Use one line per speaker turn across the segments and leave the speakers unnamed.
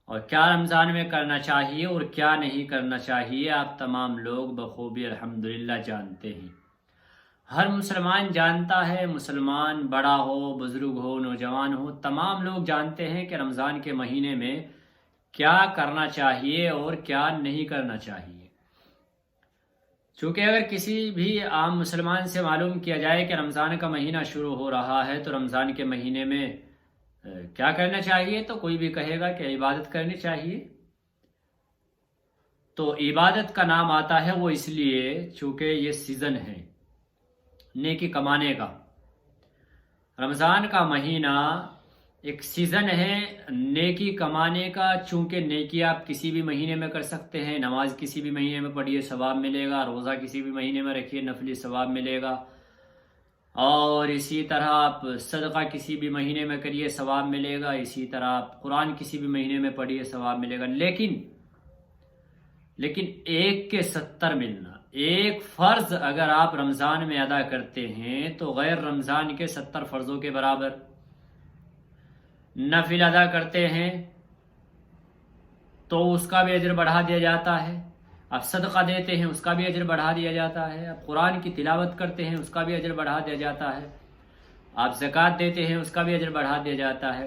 اور کیا رمضان میں کرنا چاہیے اور کیا نہیں کرنا چاہیے آپ تمام لوگ بخوبی الحمدللہ جانتے ہیں۔ ہر مسلمان جانتا ہے، مسلمان بڑا ہو، بزرگ ہو، نوجوان ہو، تمام لوگ جانتے ہیں کہ رمضان کے مہینے میں کیا کرنا چاہیے اور کیا نہیں کرنا چاہیے۔ چونکہ اگر کسی بھی عام مسلمان سے معلوم کیا جائے کہ رمضان کا مہینہ شروع ہو رہا ہے تو رمضان کے مہینے میں کیا کرنا چاہیے، تو کوئی بھی کہے گا کہ عبادت کرنی چاہیے۔ تو عبادت کا نام آتا ہے وہ اس لیے چونکہ یہ سیزن ہے نیکی کمانے کا۔ رمضان کا مہینہ ایک سیزن ہے نیکی کمانے کا، چونکہ نیکی آپ کسی بھی مہینے میں کر سکتے ہیں۔ نماز کسی بھی مہینے میں پڑھیے ثواب ملے گا، روزہ کسی بھی مہینے میں رکھیے نفلی ثواب ملے گا، اور اسی طرح آپ صدقہ کسی بھی مہینے میں کریے ثواب ملے گا، اسی طرح آپ قرآن کسی بھی مہینے میں پڑھیے ثواب ملے گا۔ لیکن ایک کے 70 ملنا، ایک فرض اگر آپ رمضان میں ادا کرتے ہیں تو غیر رمضان کے 70 فرضوں کے برابر۔ نفل ادا کرتے ہیں تو اس کا بھی اجر بڑھا دیا جاتا ہے، آپ صدقہ دیتے ہیں اس کا بھی اجر بڑھا دیا جاتا ہے، آپ قرآن کی تلاوت کرتے ہیں اس کا بھی اجر بڑھا دیا جاتا ہے، آپ زکوٰۃ دیتے ہیں اس کا بھی اجر بڑھا دیا جاتا ہے،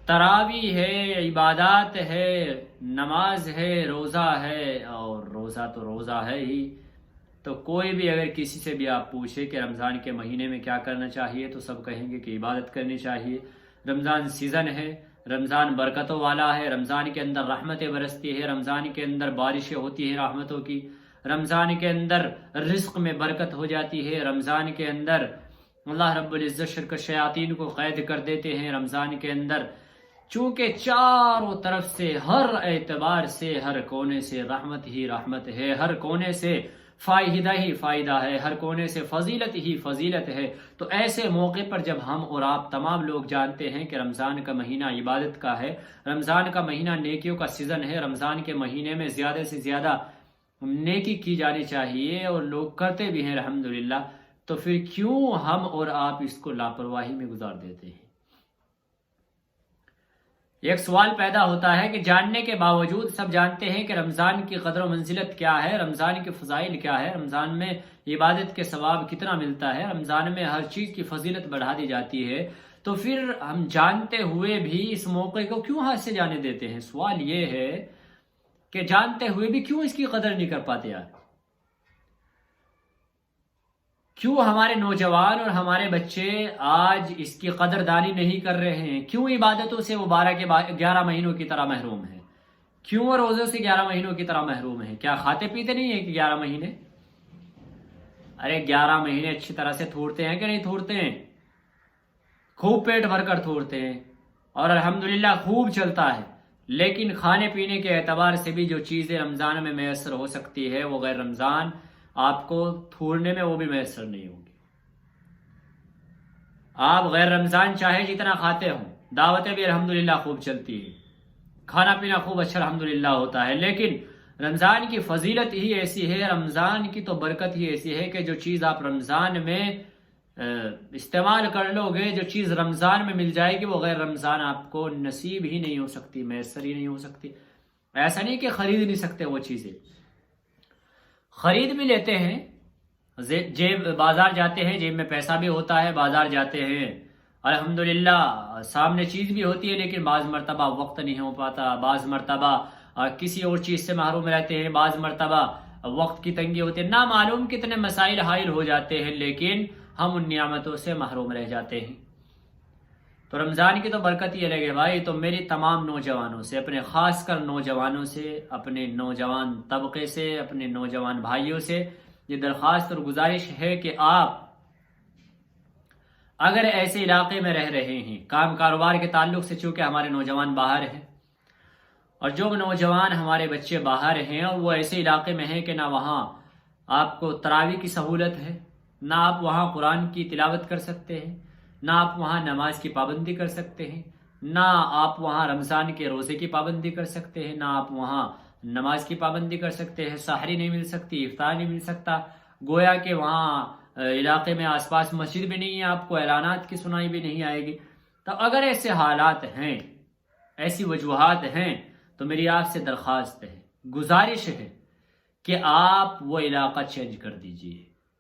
تراویح ہے، عبادات ہے، نماز ہے، روزہ ہے، اور روزہ تو روزہ ہے ہی۔ تو کوئی بھی اگر کسی سے بھی آپ پوچھے کہ رمضان کے مہینے میں کیا کرنا چاہیے تو سب کہیں گے کہ عبادت کرنی چاہیے۔ رمضان سیزن ہے، رمضان برکتوں والا ہے، رمضان کے اندر رحمتیں برستی ہے، رمضان کے اندر بارشیں ہوتی ہیں رحمتوں کی، رمضان کے اندر رزق میں برکت ہو جاتی ہے، رمضان کے اندر اللہ رب العزت شرک شیاطین کو قید کر دیتے ہیں۔ رمضان کے اندر چونکہ چاروں طرف سے ہر اعتبار سے ہر کونے سے رحمت ہی رحمت ہے، ہر کونے سے فائدہ ہی فائدہ ہے، ہر کونے سے فضیلت ہی فضیلت ہے، تو ایسے موقع پر جب ہم اور آپ تمام لوگ جانتے ہیں کہ رمضان کا مہینہ عبادت کا ہے، رمضان کا مہینہ نیکیوں کا سیزن ہے، رمضان کے مہینے میں زیادہ سے زیادہ نیکی کی جانی چاہیے اور لوگ کرتے بھی ہیں الحمدللہ، تو پھر کیوں ہم اور آپ اس کو لاپرواہی میں گزار دیتے ہیں؟ ایک سوال پیدا ہوتا ہے کہ جاننے کے باوجود سب جانتے ہیں کہ رمضان کی قدر و منزلت کیا ہے، رمضان کے فضائل کیا ہے، رمضان میں عبادت کے ثواب کتنا ملتا ہے، رمضان میں ہر چیز کی فضیلت بڑھا دی جاتی ہے، تو پھر ہم جانتے ہوئے بھی اس موقع کو کیوں ہاتھ سے جانے دیتے ہیں؟ سوال یہ ہے کہ جانتے ہوئے بھی کیوں اس کی قدر نہیں کر پاتے آپ؟ کیوں ہمارے نوجوان اور ہمارے بچے آج اس کی قدردانی نہیں کر رہے ہیں؟ کیوں عبادتوں سے وہ 11 مہینوں کی طرح محروم ہیں؟ کیوں روزوں سے 11 مہینوں کی طرح محروم ہیں؟ کیا کھاتے پیتے نہیں ہیں کہ 11 مہینے؟ ارے 11 مہینے اچھی طرح سے تھوڑتے ہیں کہ نہیں تھوڑتے ہیں؟ خوب پیٹ بھر کر تھوڑتے ہیں اور الحمدللہ خوب چلتا ہے، لیکن کھانے پینے کے اعتبار سے بھی جو چیزیں رمضان میں میسر ہو سکتی ہے وہ غیر رمضان آپ کو تھوڑنے میں وہ بھی میسر نہیں ہوگی۔ آپ غیر رمضان چاہے جتنا کھاتے ہوں، دعوتیں بھی الحمدللہ خوب چلتی ہے، کھانا پینا خوب اچھا الحمدللہ ہوتا ہے، لیکن رمضان کی فضیلت ہی ایسی ہے، رمضان کی تو برکت ہی ایسی ہے کہ جو چیز آپ رمضان میں استعمال کر لو گے، جو چیز رمضان میں مل جائے گی وہ غیر رمضان آپ کو نصیب ہی نہیں ہو سکتی، میسر ہی نہیں ہو سکتی۔ ایسا نہیں کہ خرید نہیں سکتے، وہ چیزیں خرید بھی لیتے ہیں، جیب بازار جاتے ہیں، جیب میں پیسہ بھی ہوتا ہے، بازار جاتے ہیں الحمدللہ سامنے چیز بھی ہوتی ہے، لیکن بعض مرتبہ وقت نہیں ہو پاتا، بعض مرتبہ کسی اور چیز سے محروم رہتے ہیں، بعض مرتبہ وقت کی تنگی ہوتی ہے، نامعلوم کتنے مسائل حائل ہو جاتے ہیں، لیکن ہم ان نعمتوں سے محروم رہ جاتے ہیں۔ تو رمضان کی تو برکت ہی الگ ہے بھائی۔ تو میری تمام نوجوانوں سے، اپنے خاص کر نوجوانوں سے، اپنے نوجوان طبقے سے، اپنے نوجوان بھائیوں سے یہ درخواست اور گزارش ہے کہ آپ اگر ایسے علاقے میں رہ رہے ہیں، کام کاروبار کے تعلق سے چونکہ ہمارے نوجوان باہر ہیں، اور جو نوجوان ہمارے بچے باہر ہیں اور وہ ایسے علاقے میں ہیں کہ نہ وہاں آپ کو تراویح کی سہولت ہے، نہ آپ وہاں قرآن کی تلاوت کر سکتے ہیں، نہ آپ وہاں نماز کی پابندی کر سکتے ہیں، نہ آپ وہاں رمضان کے روزے کی پابندی کر سکتے ہیں، نہ آپ وہاں نماز کی پابندی کر سکتے ہیں، سحری نہیں مل سکتی، افطار نہیں مل سکتا، گویا کہ وہاں علاقے میں آس پاس مسجد بھی نہیں ہے، آپ کو اعلانات کی سنائی بھی نہیں آئے گی۔ تو اگر ایسے حالات ہیں، ایسی وجوہات ہیں، تو میری آپ سے درخواست ہے، گزارش ہے کہ آپ وہ علاقہ چینج کر دیجئے،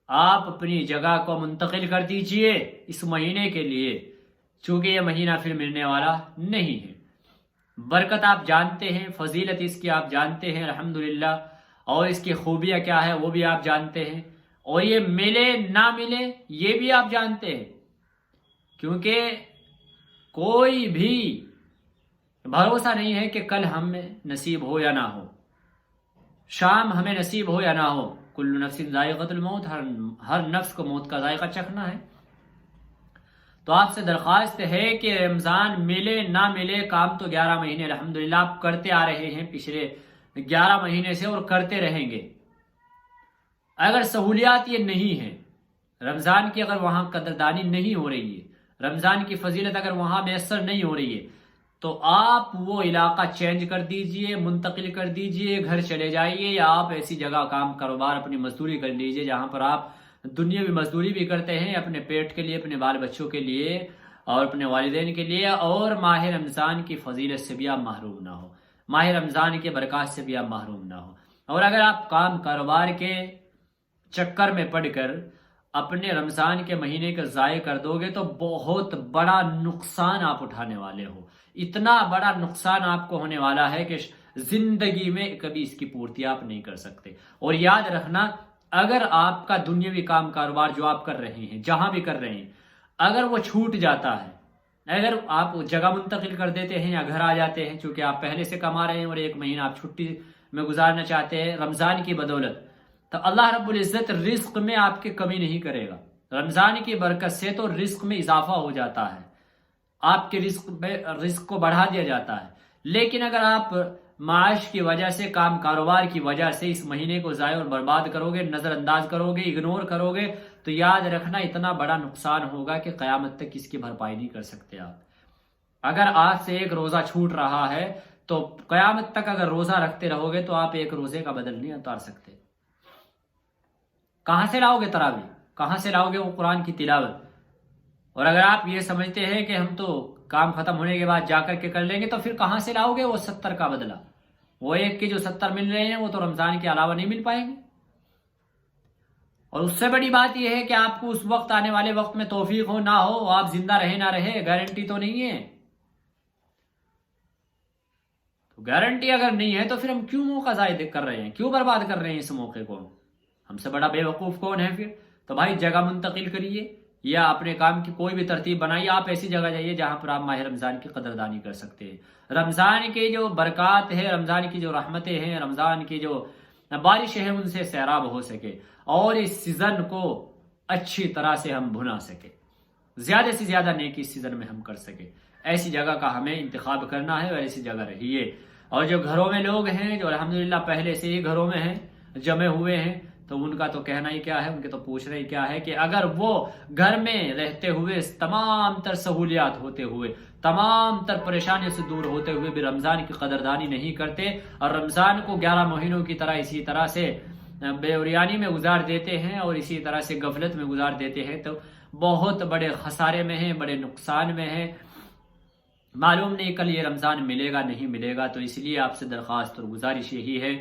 آپ اپنی جگہ کو منتقل کر دیجئے اس مہینے کے لیے، چونکہ یہ مہینہ پھر ملنے والا نہیں ہے۔ برکت آپ جانتے ہیں، فضیلت اس کی آپ جانتے ہیں الحمدللہ، اور اس کی خوبیاں کیا ہے وہ بھی آپ جانتے ہیں، اور یہ ملے نہ ملے یہ بھی آپ جانتے ہیں، کیونکہ کوئی بھی بھروسہ نہیں ہے کہ کل ہمیں نصیب ہو یا نہ ہو، شام ہمیں نصیب ہو یا نہ ہو، کل نفس ذائقۃ الموت، ہر نفس کو موت کا ذائقہ چکھنا ہے۔ تو آپ سے درخواست ہے کہ رمضان ملے نہ ملے، کام تو 11 مہینے الحمدللہ آپ کرتے آ رہے ہیں پچھلے 11 مہینے سے، اور کرتے رہیں گے۔ اگر سہولیات یہ نہیں ہے، رمضان کی اگر وہاں قدردانی نہیں ہو رہی ہے، رمضان کی فضیلت اگر وہاں میسر نہیں ہو رہی ہے، تو آپ وہ علاقہ چینج کر دیجئے، منتقل کر دیجئے، گھر چلے جائیے، یا آپ ایسی جگہ کام کاروبار اپنی مزدوری کر لیجئے جہاں پر آپ دنیاوی مزدوری بھی کرتے ہیں اپنے پیٹ کے لیے، اپنے بال بچوں کے لیے اور اپنے والدین کے لیے، اور ماہ رمضان کی فضیلت سے بھی آپ محروم نہ ہو، ماہ رمضان کے برکات سے بھی آپ محروم نہ ہو۔ اور اگر آپ کام کاروبار کے چکر میں پڑ کر اپنے رمضان کے مہینے کا ضائع کر دو گے تو بہت بڑا نقصان آپ اٹھانے والے ہو، اتنا بڑا نقصان آپ کو ہونے والا ہے کہ زندگی میں کبھی اس کی پورتی آپ نہیں کر سکتے۔ اور یاد رکھنا، اگر آپ کا دنیاوی کام کاروبار جو آپ کر رہے ہیں، جہاں بھی کر رہے ہیں، اگر وہ چھوٹ جاتا ہے، اگر آپ جگہ منتقل کر دیتے ہیں یا گھر آ جاتے ہیں، چونکہ آپ پہلے سے کما رہے ہیں اور 1 مہینہ آپ چھٹی میں گزارنا چاہتے ہیں رمضان کی بدولت، تو اللہ رب العزت رزق میں آپ کی کمی نہیں کرے گا۔ رمضان کی برکت سے تو رزق میں اضافہ ہو جاتا ہے، آپ کے رزق کو بڑھا دیا جاتا ہے۔ لیکن اگر آپ معاش کی وجہ سے، کام کاروبار کی وجہ سے اس مہینے کو ضائع اور برباد کرو گے، نظر انداز کرو گے، اگنور کرو گے، تو یاد رکھنا اتنا بڑا نقصان ہوگا کہ قیامت تک اس کی بھرپائی نہیں کر سکتے آپ۔ اگر آج سے 1 روزہ چھوٹ رہا ہے تو قیامت تک اگر روزہ رکھتے رہو گے تو آپ 1 روزے کا بدل نہیں اتار سکتے۔ کہاں سے لاؤ گے تراویح؟ کہاں سے لاؤ گے وہ قرآن کی تلاوت؟ اور اگر آپ یہ سمجھتے ہیں کہ ہم تو کام ختم ہونے کے بعد جا کر کے کر لیں گے، تو پھر کہاں سے لاؤ گے وہ 70 کا بدلہ؟ وہ 1 کے جو 70 مل رہے ہیں وہ تو رمضان کے علاوہ نہیں مل پائیں گے۔ اور اس سے بڑی بات یہ ہے کہ آپ کو اس وقت، آنے والے وقت میں توفیق ہو نہ ہو، آپ زندہ رہے نہ رہے، گارنٹی تو نہیں ہے۔ تو گارنٹی اگر نہیں ہے تو پھر ہم کیوں موقع ضائع کر رہے ہیں، کیوں برباد کر رہے ہیں اس موقع کو؟ ہم سے بڑا بے وقوف کون ہے پھر؟ تو بھائی جگہ منتقل کریے یا اپنے کام کی کوئی بھی ترتیب بنائیے، آپ ایسی جگہ جائیے جہاں پر آپ ماہ رمضان کی قدردانی کر سکتے ہیں، رمضان کے جو برکات ہے، رمضان کی جو رحمتیں ہیں، رمضان کی جو بارشیں ہیں، ان سے سیراب ہو سکے، اور اس سیزن کو اچھی طرح سے ہم بھنا سکے، زیادہ سے زیادہ نیکی اس سیزن میں ہم کر سکے۔ ایسی جگہ کا ہمیں انتخاب کرنا ہے اور ایسی جگہ رہیے۔ اور جو گھروں میں لوگ ہیں جو الحمدللہ پہلے سے ہی گھروں میں ہیں، جمع ہوئے ہیں، تو ان کا تو کہنا ہی کیا ہے، ان کے تو پوچھنا ہی کیا ہے کہ اگر وہ گھر میں رہتے ہوئے، تمام تر سہولیات ہوتے ہوئے، تمام تر پریشانیوں سے دور ہوتے ہوئے بھی رمضان کی قدردانی نہیں کرتے اور رمضان کو 11 مہینوں کی طرح اسی طرح سے بے اوریانی میں گزار دیتے ہیں اور اسی طرح سے غفلت میں گزار دیتے ہیں، تو بہت بڑے خسارے میں ہیں، بڑے نقصان میں ہیں۔ معلوم نہیں کل یہ رمضان ملے گا نہیں ملے گا، تو اس لیے آپ سے درخواست اور گزارش یہی ہے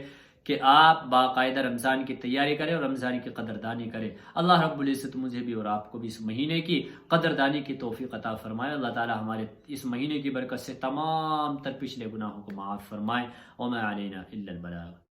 کہ آپ باقاعدہ رمضان کی تیاری کریں اور رمضان کی قدردانی کریں۔ اللہ رب العزت مجھے بھی اور آپ کو بھی اس مہینے کی قدردانی کی توفیق عطا فرمائے۔ اللہ تعالی ہمارے اس مہینے کی برکت سے تمام تر پچھلے گناہوں کو معاف فرمائے۔ وما علینا الا البلاغ۔